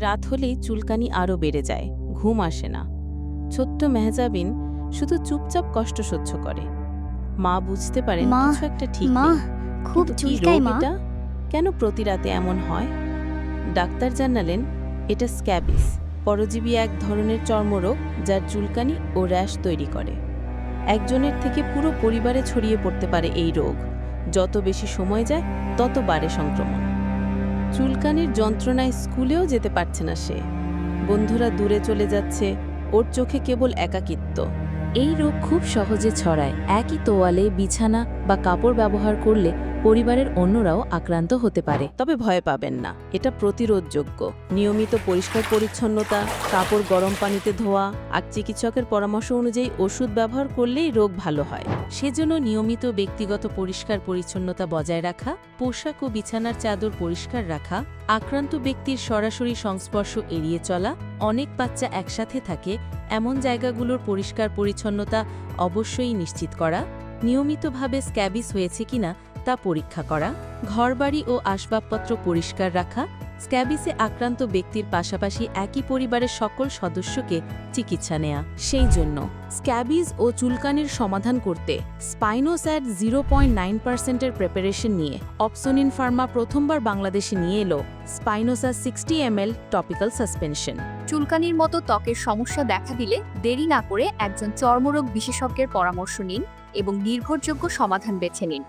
রাত হলেই চুলকানি আরও বেড়ে যায়, ঘুম আসে না। ছোট্ট মেহজাবিন শুধু চুপচাপ কষ্ট সহ্য করে। মা বুঝতে পারেন মা, কিছু একটা ঠিক মা, নেই। খুব কিন্তু কি চুলকায় রোগ মা। এটা? কেন প্রতি রাতে এমন হয়? ডাক্তার জানালেন এটা স্ক্যাবিস, পরজীবী এক ধরনের চর্মরোগ যার চুলকানি ও র্যাশ তৈরি করে। একজনের থেকে পুরো পরিবারে ছড়িয়ে পড়তে পারে এই রোগ। যত বেশি সময় যায় তত বাড়ে সংক্রমণ। চুলকানির যন্ত্রণায় স্কুলেও যেতে পারছে না সে। বন্ধুরা দূরে চলে যাচ্ছে, ওর চোখে কেবল একাকিত্ব। এই রোগ খুব সহজে ছড়ায়। একই তোয়ালে, বিছানা বা কাপড় ব্যবহার করলে পরিবারের অন্যরাও আক্রান্ত হতে পারে। তবে ভয় পাবেন না, এটা প্রতিরোধযোগ্য। নিয়মিত পরিষ্কার পরিচ্ছন্নতা, কাপড় গরম পানিতে ধোয়া আর চিকিৎসকের পরামর্শ অনুযায়ী ওষুধ ব্যবহার করলেই রোগ ভালো হয়। সেজন্য নিয়মিত ব্যক্তিগত পরিষ্কার পরিচ্ছন্নতা বজায় রাখা, পোশাক ও বিছানার চাদর পরিষ্কার রাখা, আক্রান্ত ব্যক্তির সরাসরি সংস্পর্শ এড়িয়ে চলা, অনেক বাচ্চা একসাথে থাকে এমন জায়গাগুলোর পরিষ্কার পরিচ্ছন্নতা অবশ্যই নিশ্চিত করা, নিয়মিতভাবে স্ক্যাবিস হয়েছে কিনা তা পরীক্ষা করা, ঘরবাড়ি ও আসবাবপত্র পরিষ্কার রাখা, স্ক্যাবিসে আক্রান্ত ব্যক্তির পাশাপাশি একই পরিবারের সকল সদস্যকে চিকিৎসা নেয়া। সেই জন্য স্ক্যাবিস ও চুলকানির সমাধান করতে স্পাইনোস্যাট 0.9%-এর প্রিপারেশন নিয়ে অপসোনিন ফার্মা প্রথমবার বাংলাদেশে নিয়ে এলো স্পাইনোস্যাট 60 ml টপিক্যাল সাসপেনশন। চুলকানির মতো ত্বকের সমস্যা দেখা দিলে দেরি না করে একজন চর্মরোগ বিশেষজ্ঞের পরামর্শ নিন এবং নির্ভরযোগ্য সমাধান বেছে নিন।